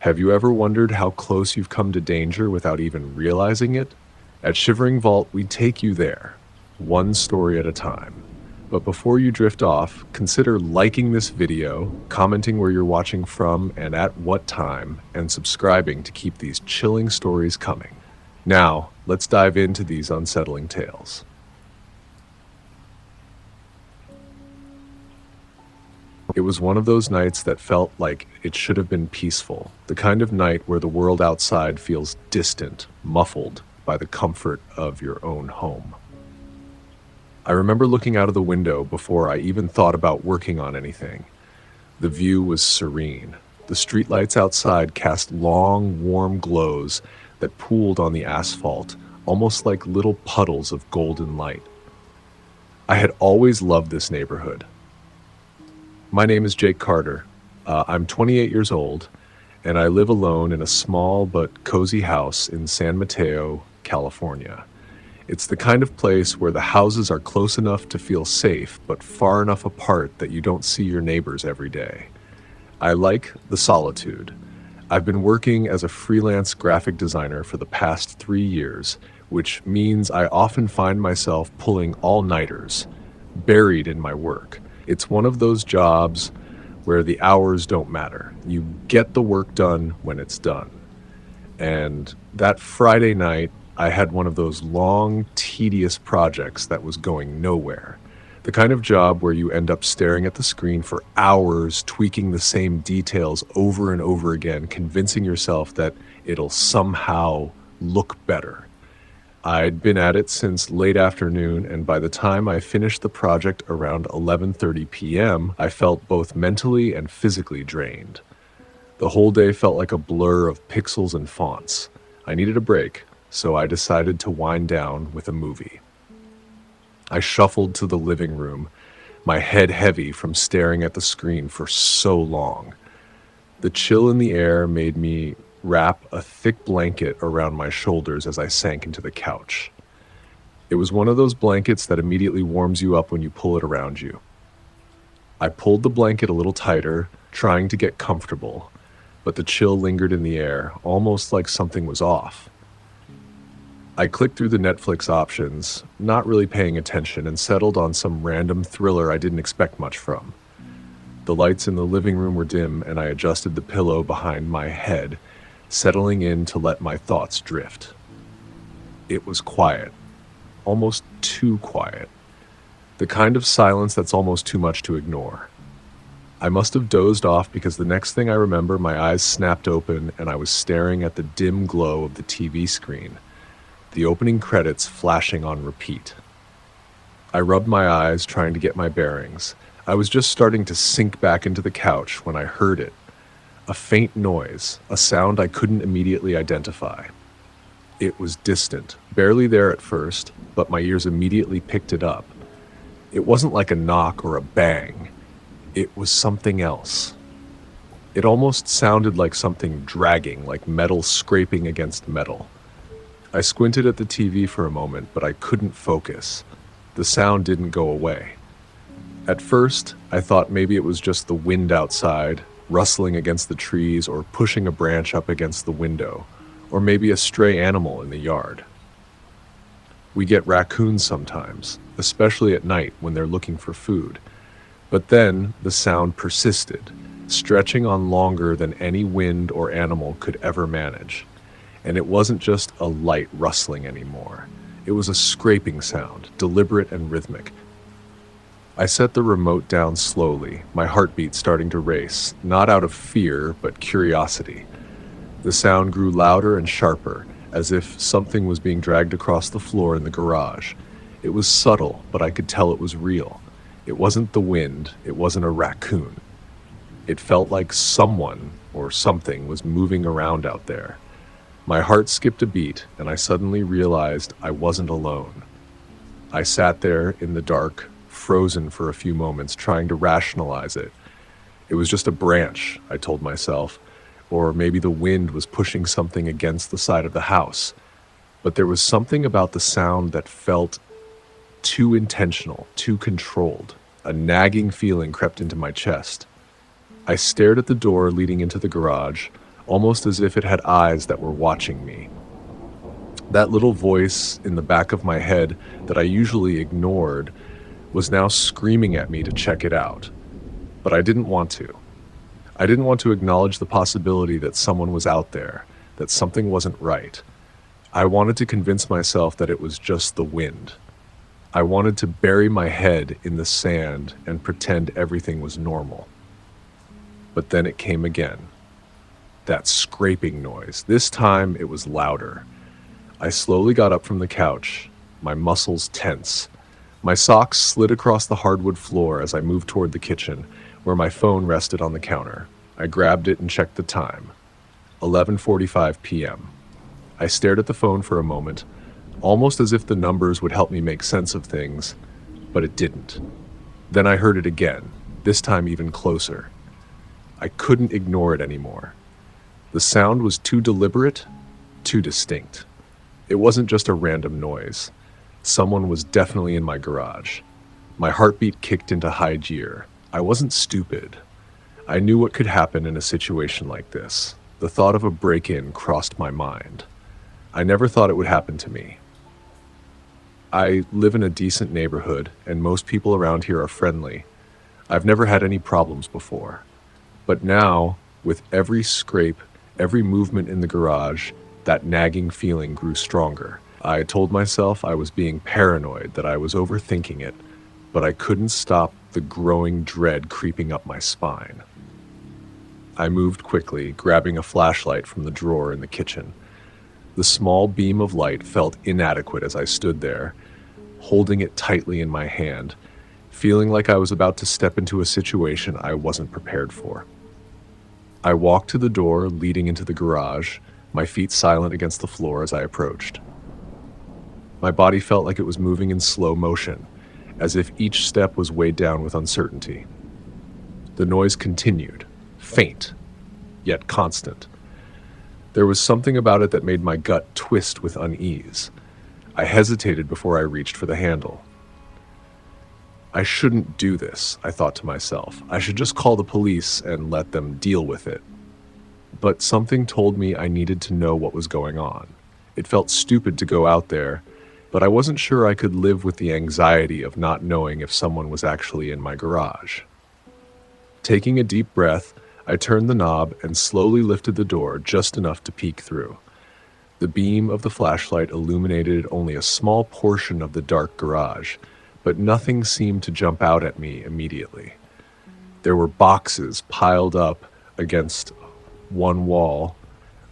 Have you ever wondered how close you've come to danger without even realizing it? At Shivering Vault, we take you there, one story at a time. But before you drift off, consider liking this video, commenting where you're watching from and at what time, and subscribing to keep these chilling stories coming. Now, let's dive into these unsettling tales. It was one of those nights that felt like it should have been peaceful, the kind of night where the world outside feels distant, muffled by the comfort of your own home. I remember looking out of the window before I even thought about working on anything. The view was serene. The streetlights outside cast long, warm glows that pooled on the asphalt, almost like little puddles of golden light. I had always loved this neighborhood. My name is Jake Carter. I'm 28 years old, and I live alone in a small but cozy house in San Mateo, California. It's the kind of place where the houses are close enough to feel safe, but far enough apart that you don't see your neighbors every day. I like the solitude. I've been working as a freelance graphic designer for the past 3 years, which means I often find myself pulling all-nighters, buried in my work. It's one of those jobs where the hours don't matter. You get the work done when it's done. And that Friday night, I had one of those long, tedious projects that was going nowhere. The kind of job where you end up staring at the screen for hours, tweaking the same details over and over again, convincing yourself that it'll somehow look better. I'd been at it since late afternoon, and by the time I finished the project around 11:30 p.m., I felt both mentally and physically drained. The whole day felt like a blur of pixels and fonts. I needed a break, so I decided to wind down with a movie. I shuffled to the living room, my head heavy from staring at the screen for so long. The chill in the air made me wrap a thick blanket around my shoulders as I sank into the couch. It was one of those blankets that immediately warms you up when you pull it around you. I pulled the blanket a little tighter, trying to get comfortable, but the chill lingered in the air, almost like something was off. I clicked through the Netflix options, not really paying attention, and settled on some random thriller I didn't expect much from. The lights in the living room were dim, and I adjusted the pillow behind my head, settling in to let my thoughts drift. It was quiet, almost too quiet. The kind of silence that's almost too much to ignore. I must have dozed off because the next thing I remember, my eyes snapped open and I was staring at the dim glow of the TV screen, the opening credits flashing on repeat. I rubbed my eyes, trying to get my bearings. I was just starting to sink back into the couch when I heard it. A faint noise, a sound I couldn't immediately identify. It was distant, barely there at first, but my ears immediately picked it up. It wasn't like a knock or a bang. It was something else. It almost sounded like something dragging, like metal scraping against metal. I squinted at the TV for a moment, but I couldn't focus. The sound didn't go away. At first, I thought maybe it was just the wind outside, rustling against the trees or pushing a branch up against the window, or maybe a stray animal in the yard. We get raccoons sometimes, especially at night when they're looking for food. But then the sound persisted, stretching on longer than any wind or animal could ever manage. And it wasn't just a light rustling anymore. It was a scraping sound, deliberate and rhythmic. I set the remote down slowly, my heartbeat starting to race, not out of fear, but curiosity. The sound grew louder and sharper, as if something was being dragged across the floor in the garage. It was subtle, but I could tell it was real. It wasn't the wind, it wasn't a raccoon. It felt like someone or something was moving around out there. My heart skipped a beat, and I suddenly realized I wasn't alone. I sat there in the dark, frozen for a few moments, trying to rationalize it. It was just a branch, I told myself, or maybe the wind was pushing something against the side of the house. But there was something about the sound that felt too intentional, too controlled. A nagging feeling crept into my chest. I stared at the door leading into the garage, almost as if it had eyes that were watching me. That little voice in the back of my head that I usually ignored was now screaming at me to check it out. But I didn't want to. I didn't want to acknowledge the possibility that someone was out there, that something wasn't right. I wanted to convince myself that it was just the wind. I wanted to bury my head in the sand and pretend everything was normal. But then it came again. That scraping noise. This time it was louder. I slowly got up from the couch, my muscles tense. My socks slid across the hardwood floor as I moved toward the kitchen, where my phone rested on the counter. I grabbed it and checked the time. 11:45 p.m. I stared at the phone for a moment, almost as if the numbers would help me make sense of things, but it didn't. Then I heard it again, this time even closer. I couldn't ignore it anymore. The sound was too deliberate, too distinct. It wasn't just a random noise. Someone was definitely in my garage. My heartbeat kicked into high gear. I wasn't stupid. I knew what could happen in a situation like this. The thought of a break-in crossed my mind. I never thought it would happen to me. I live in a decent neighborhood, and most people around here are friendly. I've never had any problems before. But now, with every scrape, every movement in the garage, that nagging feeling grew stronger. I told myself I was being paranoid, that I was overthinking it, but I couldn't stop the growing dread creeping up my spine. I moved quickly, grabbing a flashlight from the drawer in the kitchen. The small beam of light felt inadequate as I stood there, holding it tightly in my hand, feeling like I was about to step into a situation I wasn't prepared for. I walked to the door leading into the garage, my feet silent against the floor as I approached. My body felt like it was moving in slow motion, as if each step was weighed down with uncertainty. The noise continued, faint, yet constant. There was something about it that made my gut twist with unease. I hesitated before I reached for the handle. I shouldn't do this, I thought to myself. I should just call the police and let them deal with it. But something told me I needed to know what was going on. It felt stupid to go out there, but I wasn't sure I could live with the anxiety of not knowing if someone was actually in my garage. Taking a deep breath, I turned the knob and slowly lifted the door just enough to peek through. The beam of the flashlight illuminated only a small portion of the dark garage, but nothing seemed to jump out at me immediately. There were boxes piled up against one wall,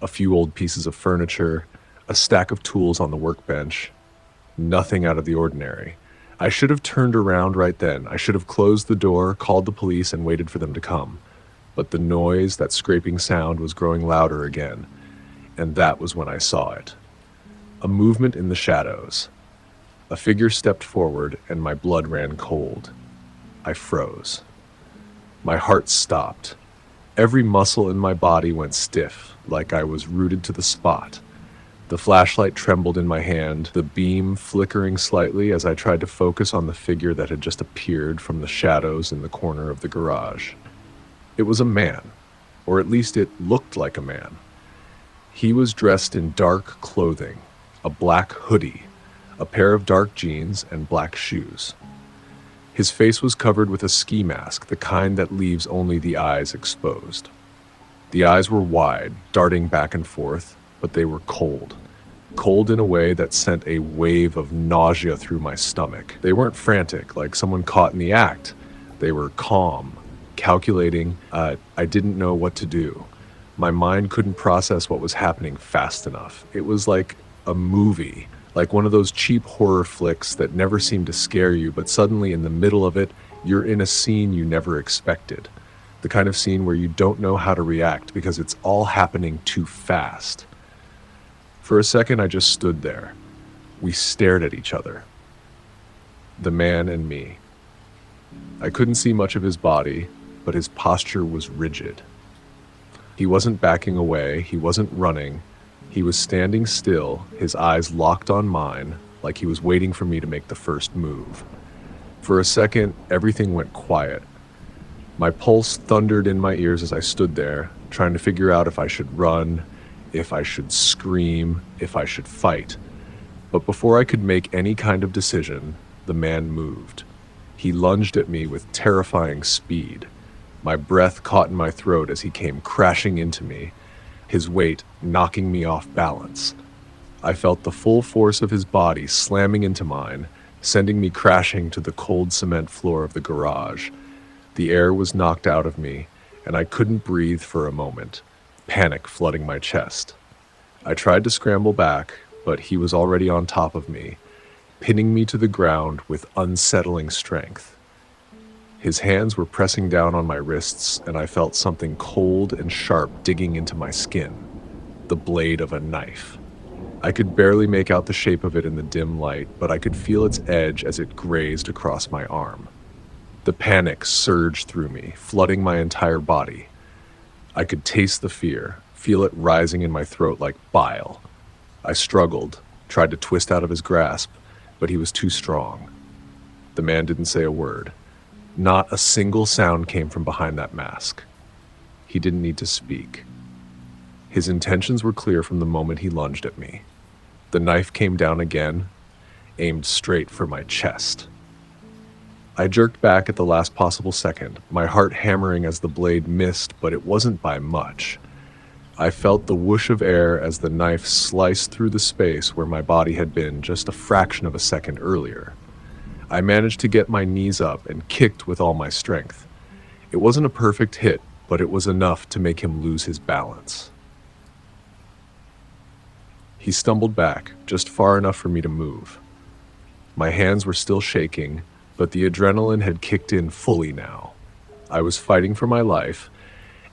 a few old pieces of furniture, a stack of tools on the workbench. Nothing out of the ordinary. I should have turned around right then. I should have closed the door, called the police, and waited for them to come. But the noise, that scraping sound, was growing louder again, and that was when I saw it. A movement in the shadows. A figure stepped forward, and my blood ran cold. I froze. My heart stopped. Every muscle in my body went stiff, like I was rooted to the spot. The flashlight trembled in my hand, the beam flickering slightly as I tried to focus on the figure that had just appeared from the shadows in the corner of the garage. It was a man, or at least it looked like a man. He was dressed in dark clothing, a black hoodie, a pair of dark jeans, and black shoes. His face was covered with a ski mask, the kind that leaves only the eyes exposed. The eyes were wide, darting back and forth, but they were cold. Cold in a way that sent a wave of nausea through my stomach. They weren't frantic, like someone caught in the act. They were calm, calculating. I didn't know what to do. My mind couldn't process what was happening fast enough. It was like a movie, like one of those cheap horror flicks that never seem to scare you, but suddenly in the middle of it, you're in a scene you never expected. The kind of scene where you don't know how to react because it's all happening too fast. For a second, I just stood there. We stared at each other. The man and me. I couldn't see much of his body, but his posture was rigid. He wasn't backing away, he wasn't running. He was standing still, his eyes locked on mine, like he was waiting for me to make the first move. For a second, everything went quiet. My pulse thundered in my ears as I stood there, trying to figure out if I should run, if I should scream, if I should fight. But before I could make any kind of decision, the man moved. He lunged at me with terrifying speed. My breath caught in my throat as he came crashing into me, his weight knocking me off balance. I felt the full force of his body slamming into mine, sending me crashing to the cold cement floor of the garage. The air was knocked out of me, and I couldn't breathe for a moment, panic flooding my chest. I tried to scramble back, but he was already on top of me, pinning me to the ground with unsettling strength. His hands were pressing down on my wrists, and I felt something cold and sharp digging into my skin, the blade of a knife. I could barely make out the shape of it in the dim light, but I could feel its edge as it grazed across my arm. The panic surged through me, flooding my entire body. I could taste the fear, feel it rising in my throat like bile. I struggled, tried to twist out of his grasp, but he was too strong. The man didn't say a word. Not a single sound came from behind that mask. He didn't need to speak. His intentions were clear from the moment he lunged at me. The knife came down again, aimed straight for my chest. I jerked back at the last possible second, my heart hammering as the blade missed, but it wasn't by much. I felt the whoosh of air as the knife sliced through the space where my body had been just a fraction of a second earlier. I managed to get my knees up and kicked with all my strength. It wasn't a perfect hit, but it was enough to make him lose his balance. He stumbled back, just far enough for me to move. My hands were still shaking, but the adrenaline had kicked in fully now. I was fighting for my life,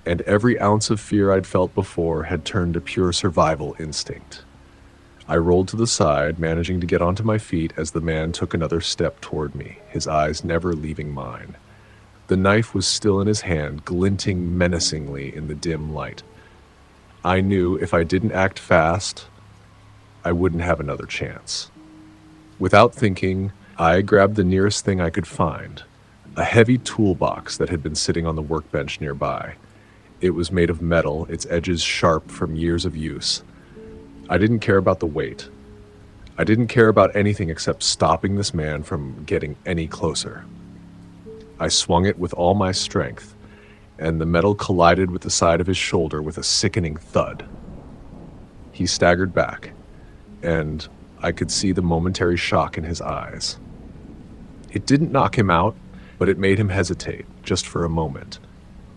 and every ounce of fear I'd felt before had turned to pure survival instinct. I rolled to the side, managing to get onto my feet as the man took another step toward me, his eyes never leaving mine. The knife was still in his hand, glinting menacingly in the dim light. I knew if I didn't act fast, I wouldn't have another chance. Without thinking, I grabbed the nearest thing I could find, a heavy toolbox that had been sitting on the workbench nearby. It was made of metal, its edges sharp from years of use. I didn't care about the weight. I didn't care about anything except stopping this man from getting any closer. I swung it with all my strength, and the metal collided with the side of his shoulder with a sickening thud. He staggered back, and I could see the momentary shock in his eyes. It didn't knock him out, but it made him hesitate, just for a moment.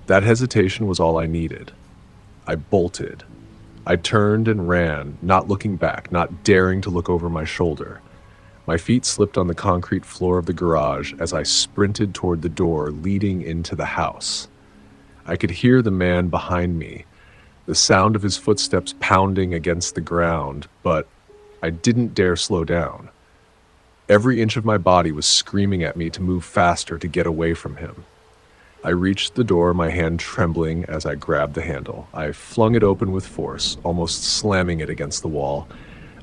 That hesitation was all I needed. I bolted. I turned and ran, not looking back, not daring to look over my shoulder. My feet slipped on the concrete floor of the garage as I sprinted toward the door leading into the house. I could hear the man behind me, the sound of his footsteps pounding against the ground, but I didn't dare slow down. Every inch of my body was screaming at me to move faster to get away from him. I reached the door, my hand trembling as I grabbed the handle. I flung it open with force, almost slamming it against the wall.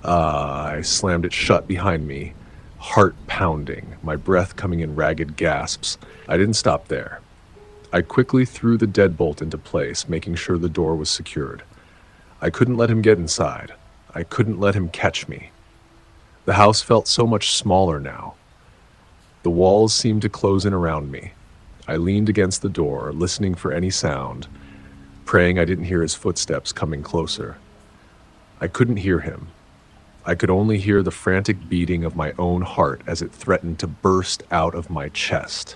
I slammed it shut behind me, heart pounding, my breath coming in ragged gasps. I didn't stop there. I quickly threw the deadbolt into place, making sure the door was secured. I couldn't let him get inside. I couldn't let him catch me. The house felt so much smaller now. The walls seemed to close in around me. I leaned against the door, listening for any sound, praying I didn't hear his footsteps coming closer. I couldn't hear him. I could only hear the frantic beating of my own heart as it threatened to burst out of my chest.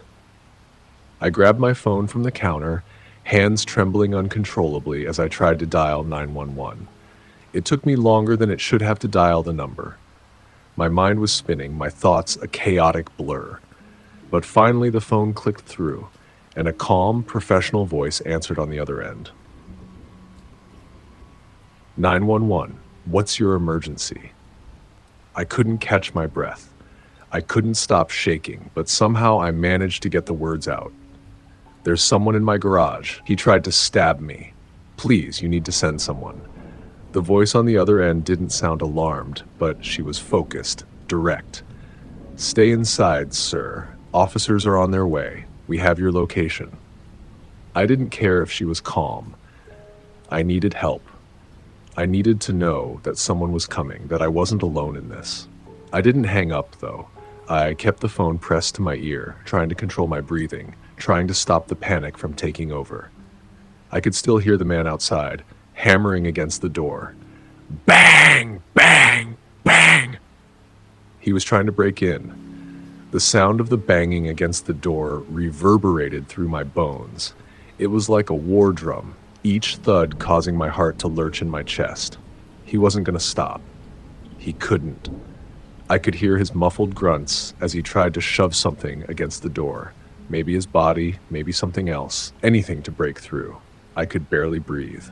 I grabbed my phone from the counter, hands trembling uncontrollably as I tried to dial 911. It took me longer than it should have to dial the number. My mind was spinning, my thoughts a chaotic blur. But finally the phone clicked through, and a calm, professional voice answered on the other end. 911, what's your emergency? I couldn't catch my breath. I couldn't stop shaking, but somehow I managed to get the words out. There's someone in my garage. He tried to stab me. Please, you need to send someone. The voice on the other end didn't sound alarmed, but she was focused, direct. Stay inside, sir. Officers are on their way. We have your location. I didn't care if she was calm. I needed help. I needed to know that someone was coming, that I wasn't alone in this. I didn't hang up, though. I kept the phone pressed to my ear, trying to control my breathing, trying to stop the panic from taking over. I could still hear the man outside, hammering against the door. Bang! Bang! Bang! He was trying to break in. The sound of the banging against the door reverberated through my bones. It was like a war drum, each thud causing my heart to lurch in my chest. He wasn't going to stop. He couldn't. I could hear his muffled grunts as he tried to shove something against the door. Maybe his body, maybe something else, anything to break through. I could barely breathe.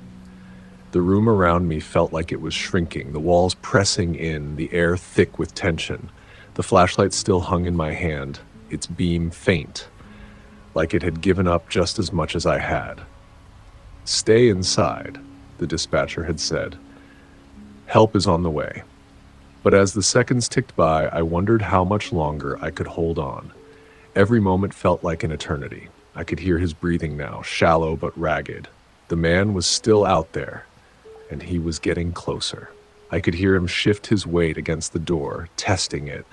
The room around me felt like it was shrinking, the walls pressing in, the air thick with tension. The flashlight still hung in my hand, its beam faint, like it had given up just as much as I had. Stay inside, the dispatcher had said. Help is on the way. But as the seconds ticked by, I wondered how much longer I could hold on. Every moment felt like an eternity. I could hear his breathing now, shallow but ragged. The man was still out there, and he was getting closer. I could hear him shift his weight against the door, testing it,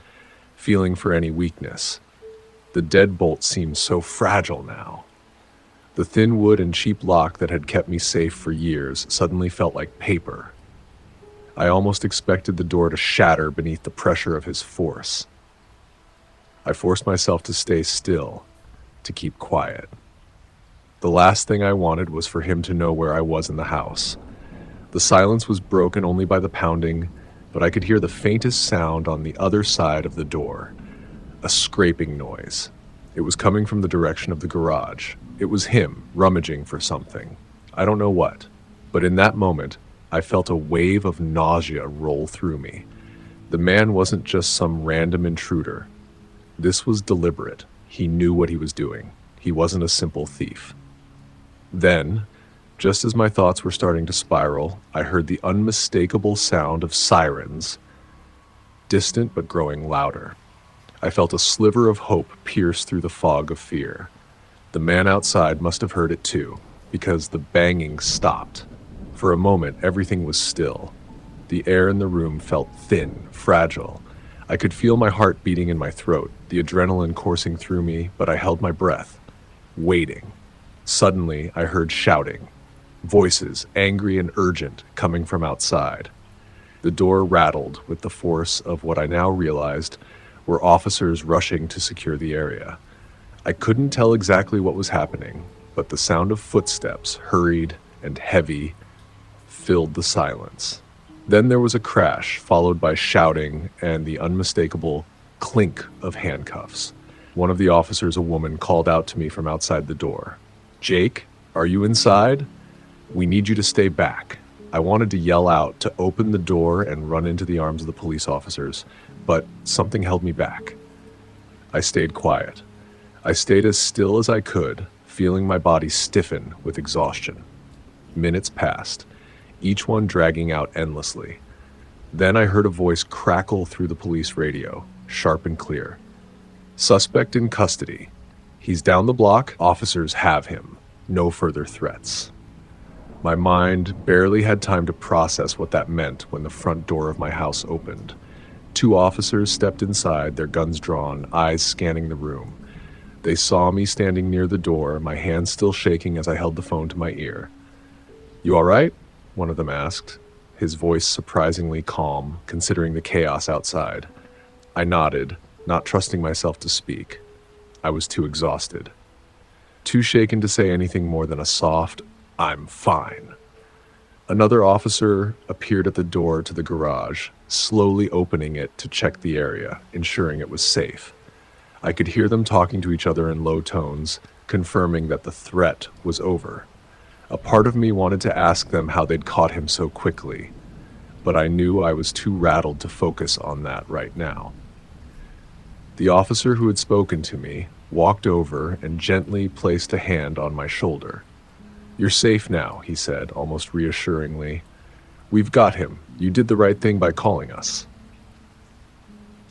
feeling for any weakness. The deadbolt seemed so fragile now. The thin wood and cheap lock that had kept me safe for years suddenly felt like paper. I almost expected the door to shatter beneath the pressure of his force. I forced myself to stay still, to keep quiet. The last thing I wanted was for him to know where I was in the house. The silence was broken only by the pounding, but I could hear the faintest sound on the other side of the door, a scraping noise. It was coming from the direction of the garage. It was him, rummaging for something. I don't know what, but in that moment, I felt a wave of nausea roll through me. The man wasn't just some random intruder. This was deliberate. He knew what he was doing. He wasn't a simple thief. Then, just as my thoughts were starting to spiral, I heard the unmistakable sound of sirens, distant but growing louder. I felt a sliver of hope pierce through the fog of fear. The man outside must have heard it too, because the banging stopped. For a moment, everything was still. The air in the room felt thin, fragile. I could feel my heart beating in my throat, the adrenaline coursing through me, but I held my breath, waiting. Suddenly, I heard shouting. Voices, angry and urgent, coming from outside. The door rattled with the force of what I now realized were officers rushing to secure the area. I couldn't tell exactly what was happening, but the sound of footsteps, hurried and heavy, filled the silence. Then there was a crash, followed by shouting and the unmistakable clink of handcuffs. One of the officers, a woman, called out to me from outside the door. "Jake, are you inside? We need you to stay back." I wanted to yell out, to open the door and run into the arms of the police officers, but something held me back. I stayed quiet. I stayed as still as I could, feeling my body stiffen with exhaustion. Minutes passed, each one dragging out endlessly. Then I heard a voice crackle through the police radio, sharp and clear. "Suspect in custody. He's down the block. Officers have him. No further threats." My mind barely had time to process what that meant when the front door of my house opened. 2 officers stepped inside, their guns drawn, eyes scanning the room. They saw me standing near the door, my hands still shaking as I held the phone to my ear. "You all right?" one of them asked, his voice surprisingly calm, considering the chaos outside. I nodded, not trusting myself to speak. I was too exhausted. Too shaken to say anything more than a soft, "I'm fine." Another officer appeared at the door to the garage, slowly opening it to check the area, ensuring it was safe. I could hear them talking to each other in low tones, confirming that the threat was over. A part of me wanted to ask them how they'd caught him so quickly, but I knew I was too rattled to focus on that right now. The officer who had spoken to me walked over and gently placed a hand on my shoulder. "You're safe now," he said, almost reassuringly. "We've got him. You did the right thing by calling us."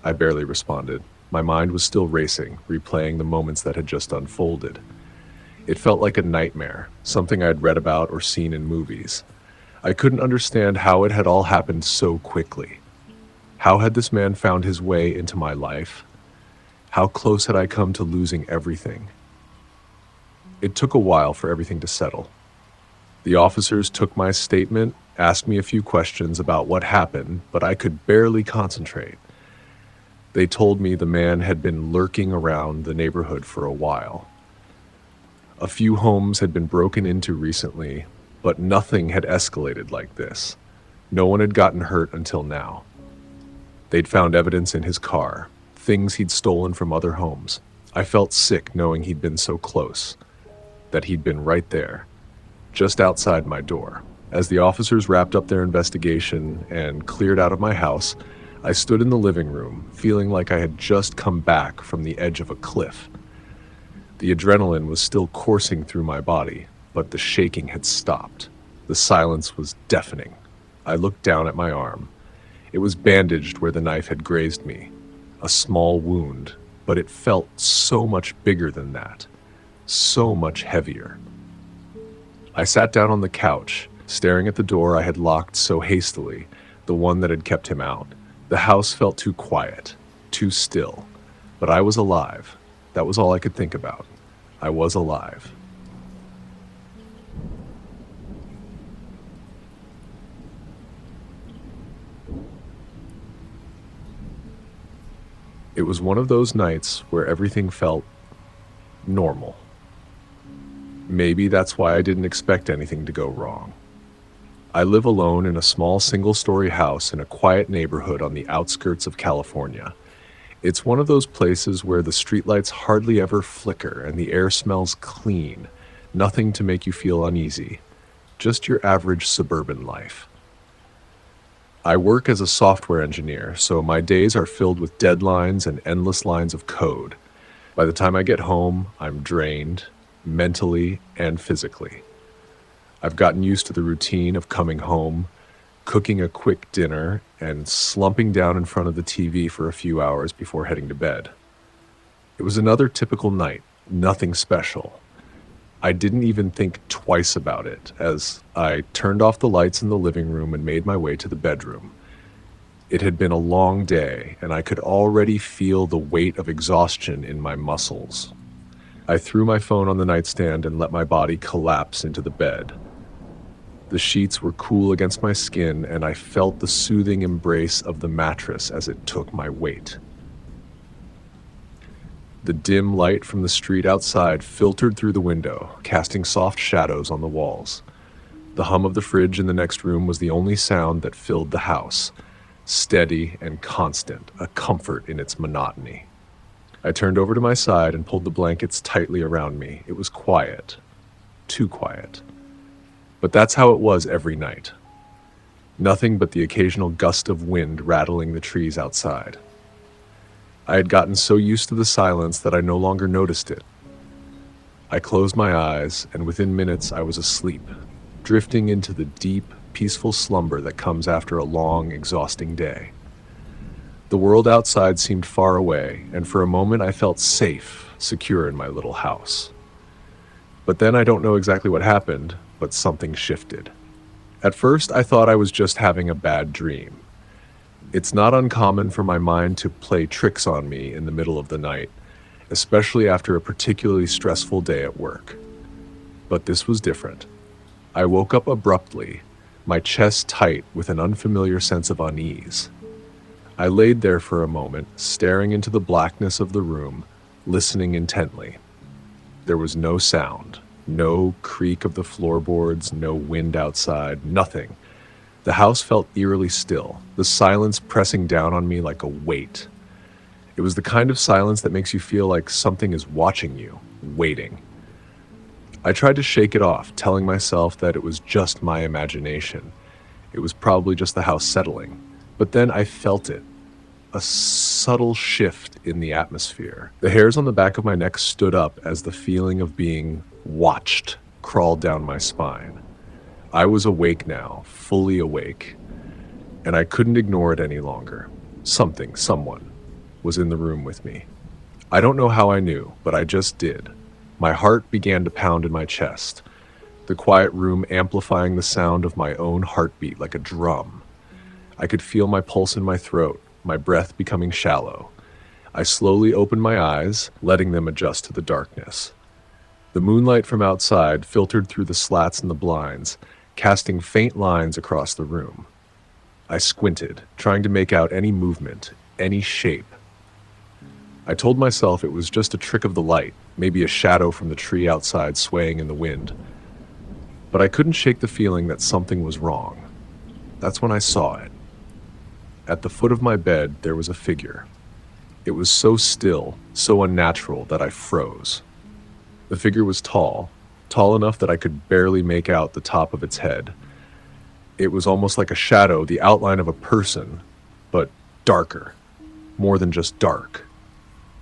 I barely responded. My mind was still racing, replaying the moments that had just unfolded. It felt like a nightmare, something I'd read about or seen in movies. I couldn't understand how it had all happened so quickly. How had this man found his way into my life? How close had I come to losing everything? It took a while for everything to settle. The officers took my statement, asked me a few questions about what happened, but I could barely concentrate. They told me the man had been lurking around the neighborhood for a while. A few homes had been broken into recently, but nothing had escalated like this. No one had gotten hurt until now. They'd found evidence in his car, things he'd stolen from other homes. I felt sick knowing he'd been so close, that he'd been right there, just outside my door. As the officers wrapped up their investigation and cleared out of my house, I stood in the living room, feeling like I had just come back from the edge of a cliff. The adrenaline was still coursing through my body, but the shaking had stopped. The silence was deafening. I looked down at my arm. It was bandaged where the knife had grazed me. A small wound, but it felt so much bigger than that. So much heavier. I sat down on the couch, staring at the door I had locked so hastily, the one that had kept him out. The house felt too quiet, too still, but I was alive. That was all I could think about. I was alive. It was one of those nights where everything felt normal. Maybe that's why I didn't expect anything to go wrong. I live alone in a small single-story house in a quiet neighborhood on the outskirts of California. It's one of those places where the streetlights hardly ever flicker and the air smells clean, nothing to make you feel uneasy, just your average suburban life. I work as a software engineer, so my days are filled with deadlines and endless lines of code. By the time I get home, I'm drained, mentally and physically. I've gotten used to the routine of coming home, cooking a quick dinner, and slumping down in front of the TV for a few hours before heading to bed. It was another typical night, nothing special. I didn't even think twice about it as I turned off the lights in the living room and made my way to the bedroom. It had been a long day, and I could already feel the weight of exhaustion in my muscles. I threw my phone on the nightstand and let my body collapse into the bed. The sheets were cool against my skin, and I felt the soothing embrace of the mattress as it took my weight. The dim light from the street outside filtered through the window, casting soft shadows on the walls. The hum of the fridge in the next room was the only sound that filled the house, steady and constant, a comfort in its monotony. I turned over to my side and pulled the blankets tightly around me. It was quiet, too quiet. But that's how it was every night. Nothing but the occasional gust of wind rattling the trees outside. I had gotten so used to the silence that I no longer noticed it. I closed my eyes, and within minutes I was asleep, drifting into the deep, peaceful slumber that comes after a long, exhausting day. The world outside seemed far away, and for a moment I felt safe, secure in my little house. But then I don't know exactly what happened, but something shifted. At first, I thought I was just having a bad dream. It's not uncommon for my mind to play tricks on me in the middle of the night, especially after a particularly stressful day at work. But this was different. I woke up abruptly, my chest tight with an unfamiliar sense of unease. I laid there for a moment, staring into the blackness of the room, listening intently. There was no sound. No creak of the floorboards, no wind outside, nothing. The house felt eerily still, the silence pressing down on me like a weight. It was the kind of silence that makes you feel like something is watching you, waiting. I tried to shake it off, telling myself that it was just my imagination. It was probably just the house settling. But then I felt it. A subtle shift in the atmosphere. The hairs on the back of my neck stood up as the feeling of being watched crawled down my spine. I was awake now, fully awake, and I couldn't ignore it any longer. Someone, was in the room with me. I don't know how I knew, but I just did. My heart began to pound in my chest, the quiet room amplifying the sound of my own heartbeat like a drum. I could feel my pulse in my throat, my breath becoming shallow. I slowly opened my eyes, letting them adjust to the darkness. The moonlight from outside filtered through the slats in the blinds, casting faint lines across the room. I squinted, trying to make out any movement, any shape. I told myself it was just a trick of the light, maybe a shadow from the tree outside swaying in the wind. But I couldn't shake the feeling that something was wrong. That's when I saw it. At the foot of my bed, there was a figure. It was so still, so unnatural that I froze. The figure was tall enough that I could barely make out the top of its head. It was almost like a shadow, the outline of a person, but darker, more than just dark.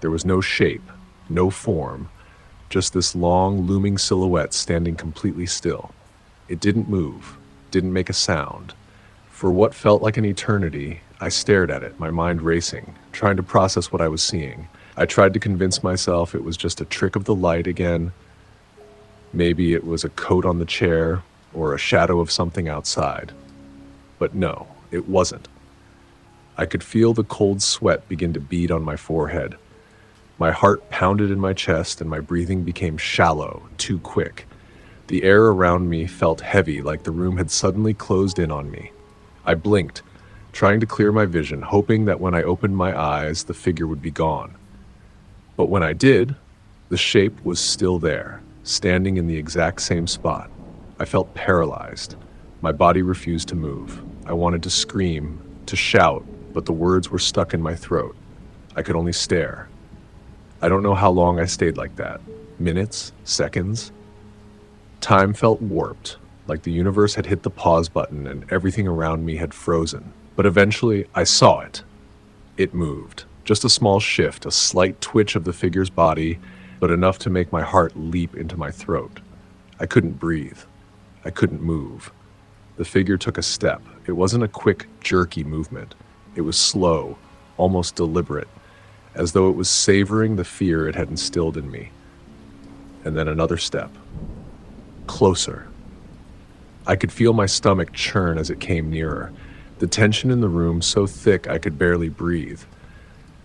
There was no shape, no form, just this long, looming silhouette standing completely still. It didn't move, didn't make a sound. For what felt like an eternity, I stared at it, my mind racing, trying to process what I was seeing. I tried to convince myself it was just a trick of the light again. Maybe it was a coat on the chair or a shadow of something outside. But no, it wasn't. I could feel the cold sweat begin to bead on my forehead. My heart pounded in my chest and my breathing became shallow, too quick. The air around me felt heavy, like the room had suddenly closed in on me. I blinked, trying to clear my vision, hoping that when I opened my eyes, the figure would be gone. But when I did, the shape was still there, standing in the exact same spot. I felt paralyzed. My body refused to move. I wanted to scream, to shout, but the words were stuck in my throat. I could only stare. I don't know how long I stayed like that. Minutes? Seconds? Time felt warped, like the universe had hit the pause button and everything around me had frozen. But eventually, I saw it. It moved. Just a small shift, a slight twitch of the figure's body, but enough to make my heart leap into my throat. I couldn't breathe. I couldn't move. The figure took a step. It wasn't a quick, jerky movement. It was slow, almost deliberate, as though it was savoring the fear it had instilled in me. And then another step. Closer. I could feel my stomach churn as it came nearer, the tension in the room so thick I could barely breathe.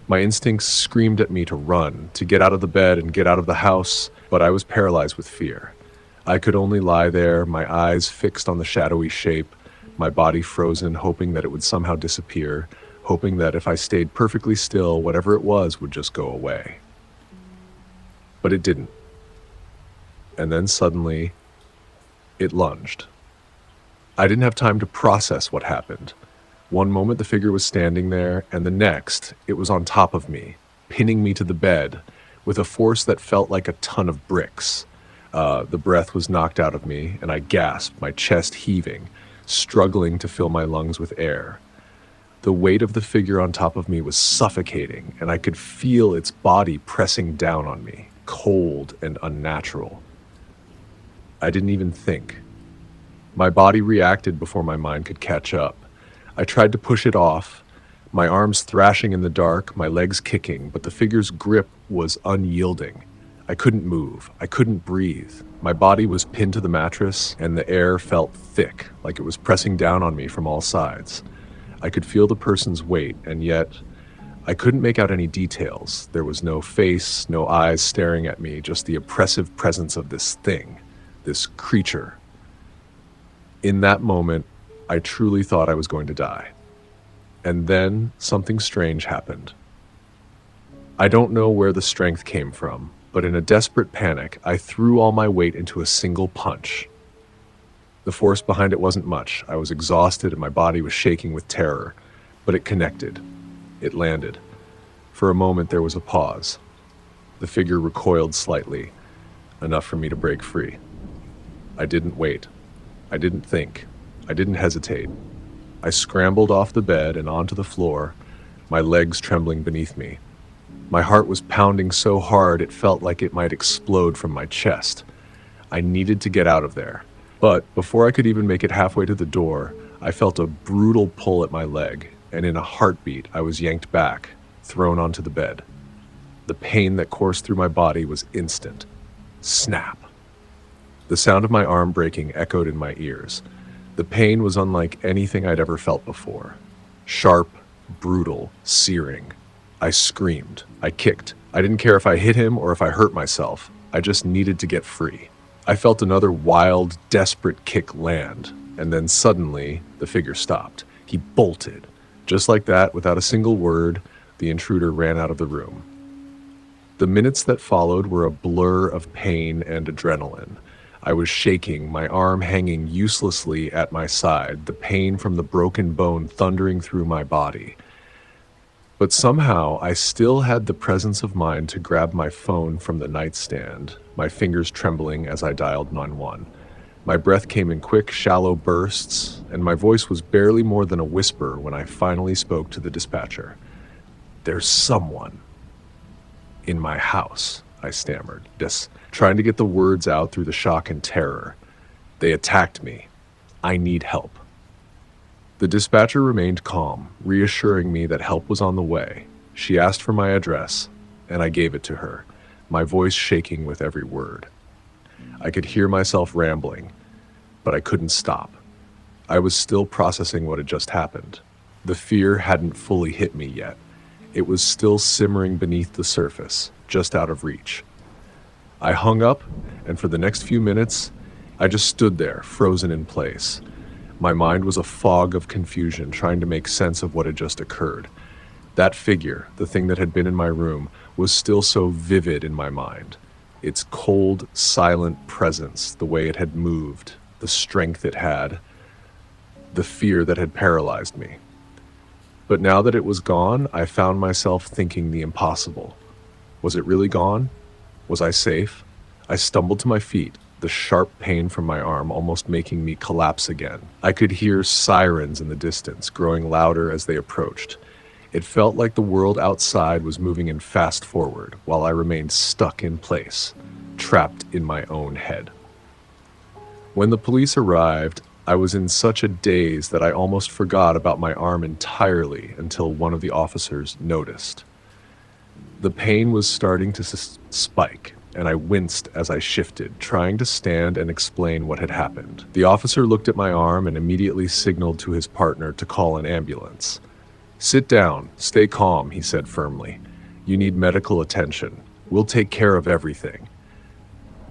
My instincts screamed at me to run, to get out of the bed and get out of the house, but I was paralyzed with fear. I could only lie there, my eyes fixed on the shadowy shape, my body frozen, hoping that it would somehow disappear, hoping that if I stayed perfectly still, whatever it was would just go away. But it didn't. And then suddenly, it lunged. I didn't have time to process what happened. One moment the figure was standing there, and the next, it was on top of me, pinning me to the bed, with a force that felt like a ton of bricks. The breath was knocked out of me, and I gasped, my chest heaving, struggling to fill my lungs with air. The weight of the figure on top of me was suffocating, and I could feel its body pressing down on me, cold and unnatural. I didn't even think. My body reacted before my mind could catch up. I tried to push it off, my arms thrashing in the dark, my legs kicking, but the figure's grip was unyielding. I couldn't move. I couldn't breathe. My body was pinned to the mattress, and the air felt thick, like it was pressing down on me from all sides. I could feel the person's weight, and yet I couldn't make out any details. There was no face, no eyes staring at me, just the oppressive presence of this thing, this creature. In that moment, I truly thought I was going to die. And then something strange happened. I don't know where the strength came from, but in a desperate panic, I threw all my weight into a single punch. The force behind it wasn't much. I was exhausted and my body was shaking with terror, but it connected. It landed. For a moment, there was a pause. The figure recoiled slightly, enough for me to break free. I didn't wait. I didn't think. I didn't hesitate. I scrambled off the bed and onto the floor, my legs trembling beneath me. My heart was pounding so hard it felt like it might explode from my chest. I needed to get out of there. But before I could even make it halfway to the door, I felt a brutal pull at my leg, and in a heartbeat, I was yanked back, thrown onto the bed. The pain that coursed through my body was instant. Snap. The sound of my arm breaking echoed in my ears. The pain was unlike anything I'd ever felt before. Sharp, brutal, searing. I screamed. I kicked. I didn't care if I hit him or if I hurt myself. I just needed to get free. I felt another wild, desperate kick land, and then suddenly, the figure stopped. He bolted. Just like that, without a single word, the intruder ran out of the room. The minutes that followed were a blur of pain and adrenaline. I was shaking, my arm hanging uselessly at my side, the pain from the broken bone thundering through my body. But somehow, I still had the presence of mind to grab my phone from the nightstand, my fingers trembling as I dialed 911. My breath came in quick, shallow bursts, and my voice was barely more than a whisper when I finally spoke to the dispatcher. "There's someone in my house," I stammered, just trying to get the words out through the shock and terror. "They attacked me. I need help." The dispatcher remained calm, reassuring me that help was on the way. She asked for my address, and I gave it to her, my voice shaking with every word. I could hear myself rambling, but I couldn't stop. I was still processing what had just happened. The fear hadn't fully hit me yet. It was still simmering beneath the surface, just out of reach. I hung up, and for the next few minutes, I just stood there, frozen in place. My mind was a fog of confusion, trying to make sense of what had just occurred. That figure, the thing that had been in my room, was still so vivid in my mind. Its cold, silent presence, the way it had moved, the strength it had, the fear that had paralyzed me. But now that it was gone, I found myself thinking the impossible. Was it really gone? Was I safe? I stumbled to my feet, the sharp pain from my arm almost making me collapse again. I could hear sirens in the distance, growing louder as they approached. It felt like the world outside was moving in fast forward, while I remained stuck in place, trapped in my own head. When the police arrived, I was in such a daze that I almost forgot about my arm entirely until one of the officers noticed. The pain was starting to spike, and I winced as I shifted, trying to stand and explain what had happened. The officer looked at my arm and immediately signaled to his partner to call an ambulance. "Sit down, stay calm," he said firmly. "You need medical attention. We'll take care of everything."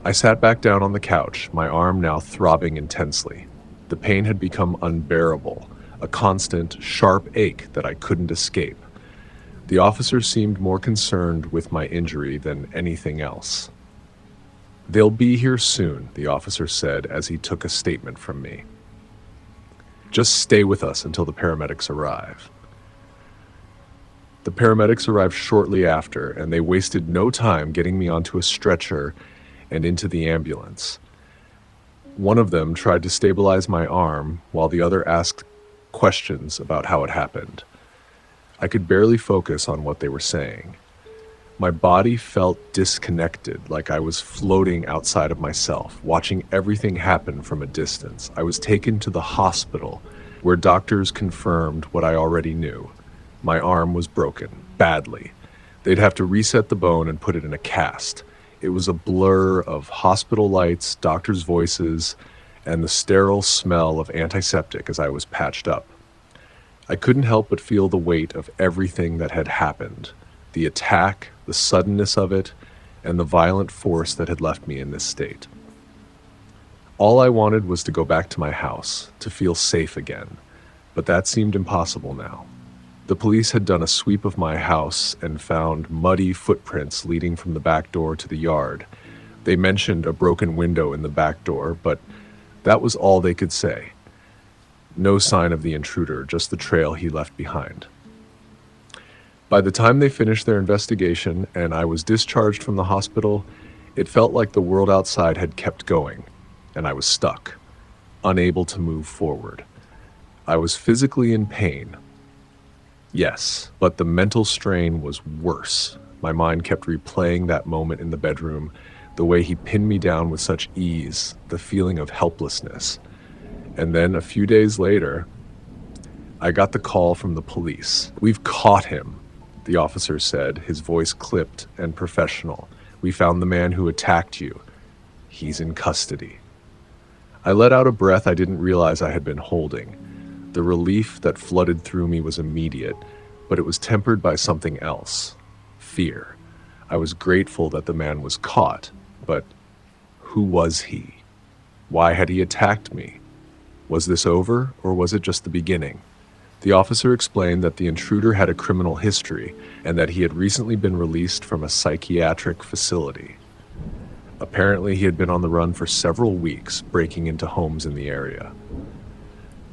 I sat back down on the couch, my arm now throbbing intensely. The pain had become unbearable, a constant, sharp ache that I couldn't escape. The officer seemed more concerned with my injury than anything else. "They'll be here soon," the officer said as he took a statement from me. "Just stay with us until the paramedics arrive." The paramedics arrived shortly after, and they wasted no time getting me onto a stretcher and into the ambulance. One of them tried to stabilize my arm, while the other asked questions about how it happened. I could barely focus on what they were saying. My body felt disconnected, like I was floating outside of myself, watching everything happen from a distance. I was taken to the hospital, where doctors confirmed what I already knew. My arm was broken, badly. They'd have to reset the bone and put it in a cast. It was a blur of hospital lights, doctors' voices, and the sterile smell of antiseptic as I was patched up. I couldn't help but feel the weight of everything that had happened, the attack, the suddenness of it, and the violent force that had left me in this state. All I wanted was to go back to my house, to feel safe again, but that seemed impossible now. The police had done a sweep of my house and found muddy footprints leading from the back door to the yard. They mentioned a broken window in the back door, but that was all they could say. No sign of the intruder, just the trail he left behind. By the time they finished their investigation and I was discharged from the hospital, it felt like the world outside had kept going, and I was stuck, unable to move forward. I was physically in pain. Yes, but the mental strain was worse. My mind kept replaying that moment in the bedroom, the way he pinned me down with such ease, the feeling of helplessness. And then a few days later, I got the call from the police. "We've caught him," the officer said, his voice clipped and professional. "We found the man who attacked you. He's in custody. I let out a breath I didn't realize I had been holding. The relief that flooded through me was immediate, but it was tempered by something else: fear. I was grateful that the man was caught, but who was he? Why had he attacked me? Was this over, or was it just the beginning? The officer explained that the intruder had a criminal history and that he had recently been released from a psychiatric facility. Apparently, he had been on the run for several weeks, breaking into homes in the area.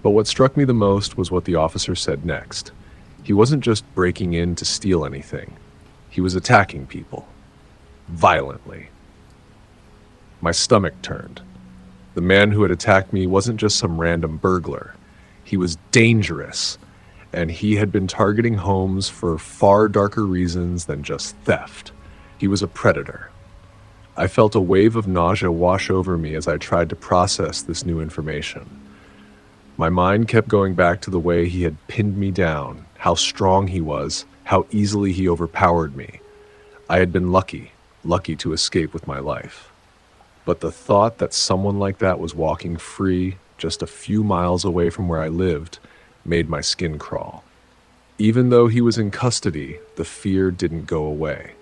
But what struck me the most was what the officer said next. He wasn't just breaking in to steal anything. He was attacking people. Violently. My stomach turned. The man who had attacked me wasn't just some random burglar. He was dangerous, and he had been targeting homes for far darker reasons than just theft. He was a predator. I felt a wave of nausea wash over me as I tried to process this new information. My mind kept going back to the way he had pinned me down, how strong he was, how easily he overpowered me. I had been lucky to escape with my life. But the thought that someone like that was walking free just a few miles away from where I lived made my skin crawl. Even though he was in custody, the fear didn't go away.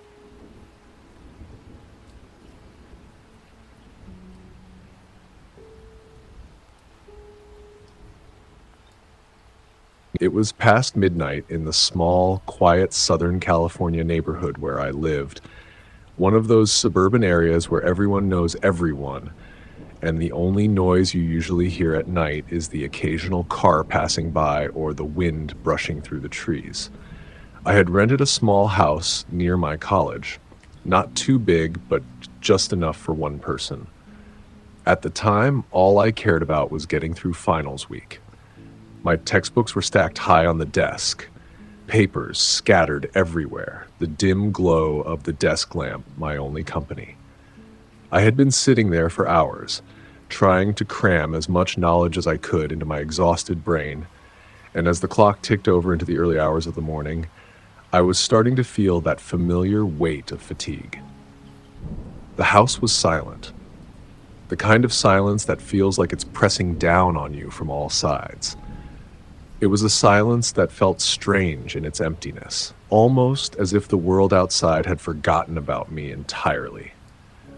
It was past midnight in the small, quiet Southern California neighborhood where I lived, one of those suburban areas where everyone knows everyone, and the only noise you usually hear at night is the occasional car passing by or the wind brushing through the trees. I had rented a small house near my college, not too big, but just enough for one person. At the time, all I cared about was getting through finals week. My textbooks were stacked high on the desk, papers scattered everywhere, the dim glow of the desk lamp my only company. I had been sitting there for hours, trying to cram as much knowledge as I could into my exhausted brain, and as the clock ticked over into the early hours of the morning, I was starting to feel that familiar weight of fatigue. The house was silent, the kind of silence that feels like it's pressing down on you from all sides. It was a silence that felt strange in its emptiness, almost as if the world outside had forgotten about me entirely.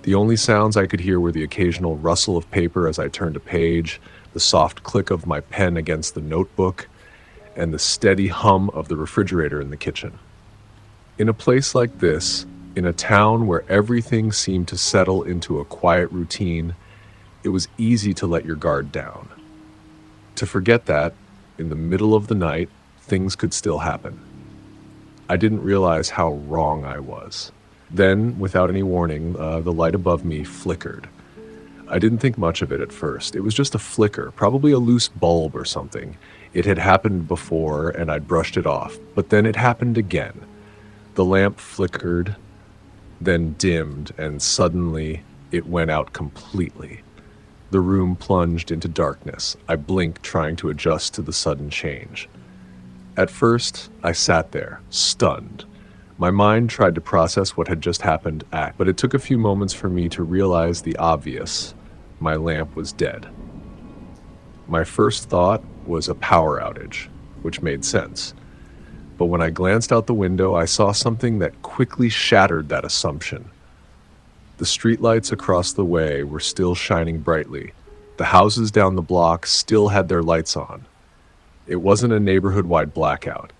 The only sounds I could hear were the occasional rustle of paper as I turned a page, the soft click of my pen against the notebook, and the steady hum of the refrigerator in the kitchen. In a place like this, in a town where everything seemed to settle into a quiet routine, it was easy to let your guard down. To forget that, in the middle of the night, things could still happen. I didn't realize how wrong I was. Then, without any warning, the light above me flickered. I didn't think much of it at first. It was just a flicker, probably a loose bulb or something. It had happened before, and I'd brushed it off. But then it happened again. The lamp flickered, then dimmed, and suddenly it went out completely. The room plunged into darkness. I blinked, trying to adjust to the sudden change. At first, I sat there, stunned. My mind tried to process what had just happened, but it took a few moments for me to realize the obvious. My lamp was dead. My first thought was a power outage, which made sense. But when I glanced out the window, I saw something that quickly shattered that assumption. The streetlights across the way were still shining brightly. The houses down the block still had their lights on. It wasn't a neighborhood-wide blackout.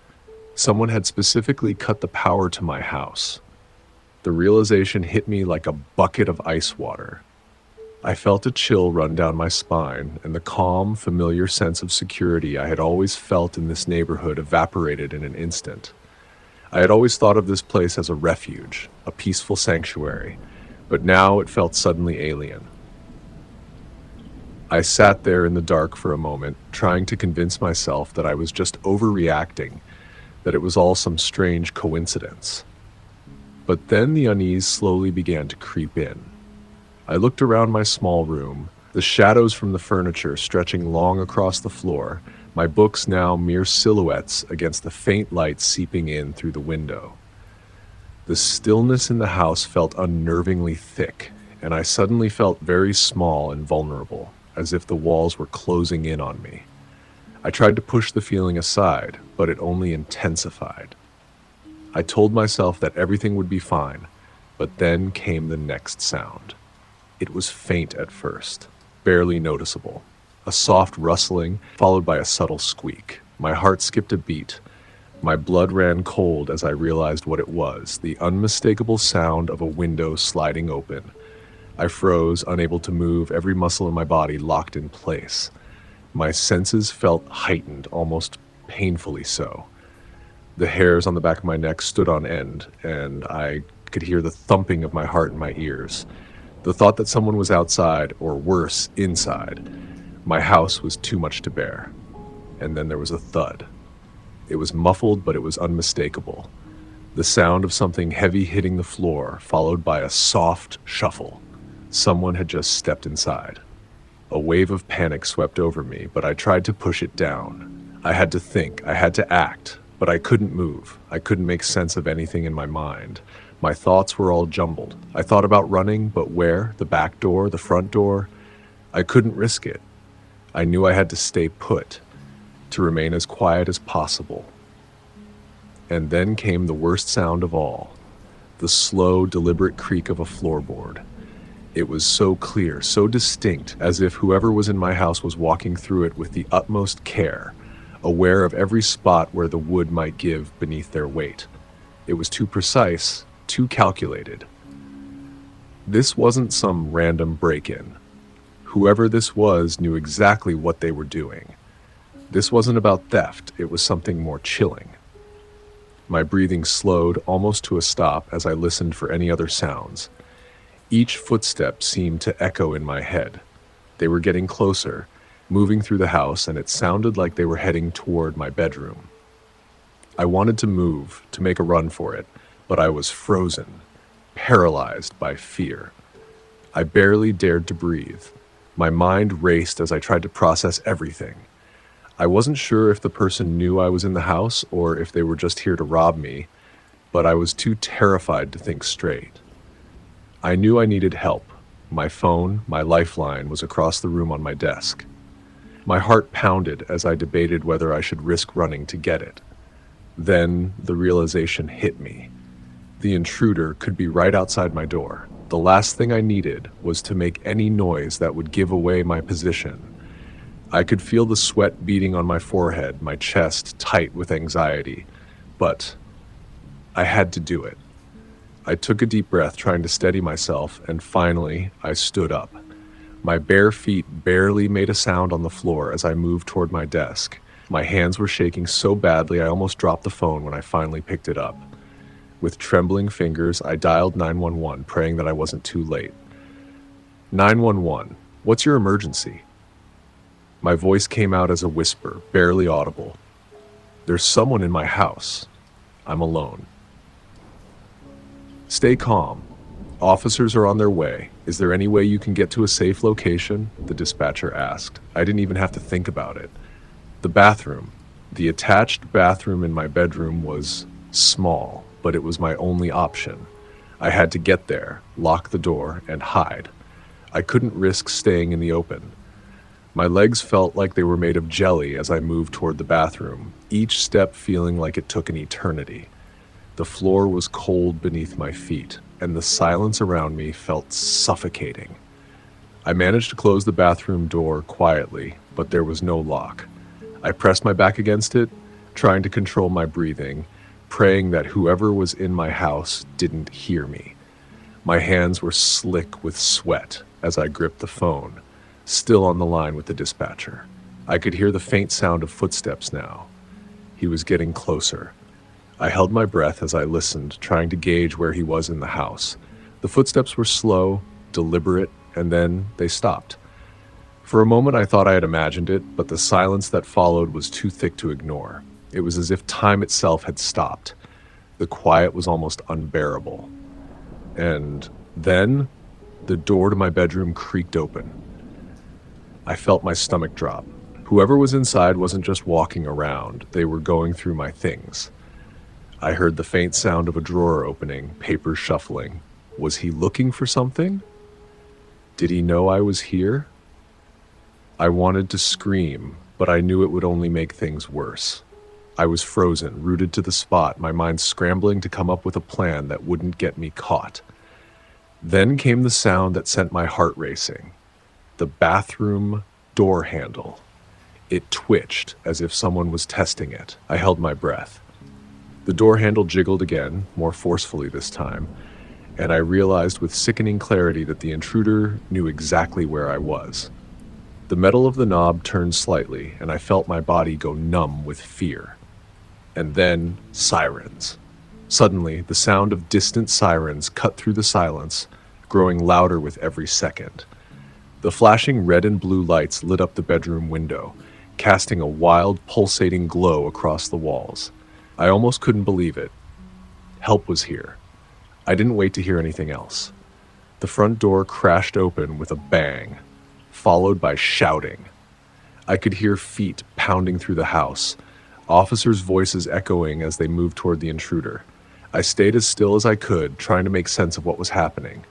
Someone had specifically cut the power to my house. The realization hit me like a bucket of ice water. I felt a chill run down my spine, and the calm, familiar sense of security I had always felt in this neighborhood evaporated in an instant. I had always thought of this place as a refuge, a peaceful sanctuary, but now it felt suddenly alien. I sat there in the dark for a moment, trying to convince myself that I was just overreacting, that it was all some strange coincidence. But then the unease slowly began to creep in. I looked around my small room, the shadows from the furniture stretching long across the floor, my books now mere silhouettes against the faint light seeping in through the window. The stillness in the house felt unnervingly thick, and I suddenly felt very small and vulnerable, as if the walls were closing in on me. I tried to push the feeling aside, but it only intensified. I told myself that everything would be fine, but then came the next sound. It was faint at first, barely noticeable. A soft rustling, followed by a subtle squeak. My heart skipped a beat. My blood ran cold as I realized what it was, the unmistakable sound of a window sliding open. I froze, unable to move, every muscle in my body locked in place. My senses felt heightened, almost painfully so. The hairs on the back of my neck stood on end, and I could hear the thumping of my heart in my ears. The thought that someone was outside, or worse, inside, my house was too much to bear. And then there was a thud. It was muffled, but it was unmistakable. The sound of something heavy hitting the floor, followed by a soft shuffle. Someone had just stepped inside. A wave of panic swept over me, but I tried to push it down. I had to think, I had to act, but I couldn't move. I couldn't make sense of anything in my mind. My thoughts were all jumbled. I thought about running, but where? The back door, the front door? I couldn't risk it. I knew I had to stay put, to remain as quiet as possible. And then came the worst sound of all, the slow, deliberate creak of a floorboard. It was so clear, so distinct, as if whoever was in my house was walking through it with the utmost care, aware of every spot where the wood might give beneath their weight. It was too precise, too calculated. This wasn't some random break-in. Whoever this was knew exactly what they were doing. This wasn't about theft, it was something more chilling. My breathing slowed almost to a stop as I listened for any other sounds. Each footstep seemed to echo in my head. They were getting closer, moving through the house, and it sounded like they were heading toward my bedroom. I wanted to move, to make a run for it, but I was frozen, paralyzed by fear. I barely dared to breathe. My mind raced as I tried to process everything. I wasn't sure if the person knew I was in the house or if they were just here to rob me, but I was too terrified to think straight. I knew I needed help. My phone, my lifeline, was across the room on my desk. My heart pounded as I debated whether I should risk running to get it. Then the realization hit me. The intruder could be right outside my door. The last thing I needed was to make any noise that would give away my position. I could feel the sweat beating on my forehead, my chest tight with anxiety, but I had to do it. I took a deep breath, trying to steady myself, and finally, I stood up. My bare feet barely made a sound on the floor as I moved toward my desk. My hands were shaking so badly I almost dropped the phone when I finally picked it up. With trembling fingers, I dialed 911, praying that I wasn't too late. 911, what's your emergency? My voice came out as a whisper, barely audible. There's someone in my house. I'm alone. Stay calm. Officers are on their way. Is there any way you can get to a safe location? The dispatcher asked. I didn't even have to think about it. The bathroom. The attached bathroom in my bedroom was small, but it was my only option. I had to get there, lock the door, and hide. I couldn't risk staying in the open. My legs felt like they were made of jelly as I moved toward the bathroom, each step feeling like it took an eternity. The floor was cold beneath my feet, and the silence around me felt suffocating. I managed to close the bathroom door quietly, but there was no lock. I pressed my back against it, trying to control my breathing, praying that whoever was in my house didn't hear me. My hands were slick with sweat as I gripped the phone, still on the line with the dispatcher. I could hear the faint sound of footsteps now. He was getting closer. I held my breath as I listened, trying to gauge where he was in the house. The footsteps were slow, deliberate, and then they stopped. For a moment I thought I had imagined it, but the silence that followed was too thick to ignore. It was as if time itself had stopped. The quiet was almost unbearable. And then the door to my bedroom creaked open. I felt my stomach drop. Whoever was inside wasn't just walking around, they were going through my things. I heard the faint sound of a drawer opening, papers shuffling. Was he looking for something? Did he know I was here? I wanted to scream, but I knew it would only make things worse. I was frozen, rooted to the spot, my mind scrambling to come up with a plan that wouldn't get me caught. Then came the sound that sent my heart racing. The bathroom door handle. It twitched as if someone was testing it. I held my breath. The door handle jiggled again, more forcefully this time, and I realized with sickening clarity that the intruder knew exactly where I was. The metal of the knob turned slightly, and I felt my body go numb with fear. And then, sirens. Suddenly, the sound of distant sirens cut through the silence, growing louder with every second. The flashing red and blue lights lit up the bedroom window, casting a wild, pulsating glow across the walls. I almost couldn't believe it. Help was here. I didn't wait to hear anything else. The front door crashed open with a bang, followed by shouting. I could hear feet pounding through the house, officers' voices echoing as they moved toward the intruder. I stayed as still as I could, trying to make sense of what was happening.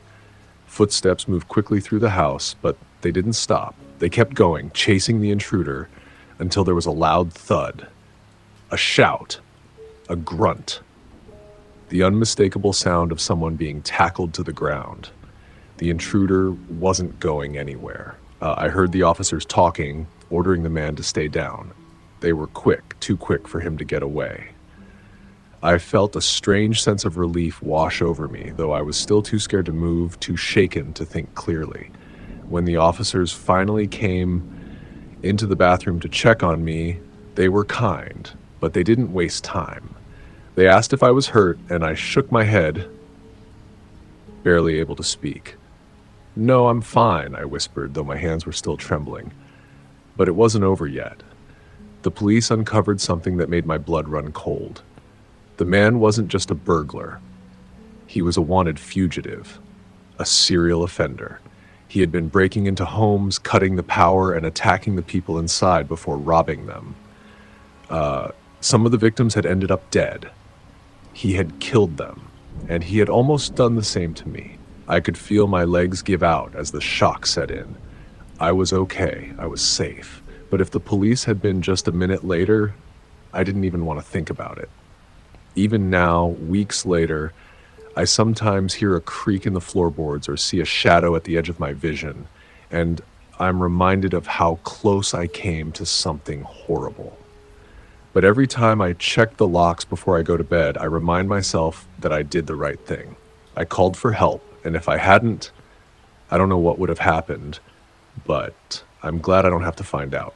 Footsteps moved quickly through the house, but they didn't stop. They kept going, chasing the intruder, until there was a loud thud. A shout. A grunt. The unmistakable sound of someone being tackled to the ground. The intruder wasn't going anywhere. I heard the officers talking, ordering the man to stay down. They were quick, too quick for him to get away. I felt a strange sense of relief wash over me, though I was still too scared to move, too shaken to think clearly. When the officers finally came into the bathroom to check on me, they were kind, but they didn't waste time. They asked if I was hurt, and I shook my head, barely able to speak. "No, I'm fine," I whispered, though my hands were still trembling. But it wasn't over yet. The police uncovered something that made my blood run cold. The man wasn't just a burglar. He was a wanted fugitive, a serial offender. He had been breaking into homes, cutting the power, and attacking the people inside before robbing them. Some of the victims had ended up dead. He had killed them, and he had almost done the same to me. I could feel my legs give out as the shock set in. I was okay. I was safe. But if the police had been just a minute later, I didn't even want to think about it. Even now, weeks later, I sometimes hear a creak in the floorboards or see a shadow at the edge of my vision, and I'm reminded of how close I came to something horrible. But every time I check the locks before I go to bed, I remind myself that I did the right thing. I called for help, and if I hadn't, I don't know what would have happened, but I'm glad I don't have to find out.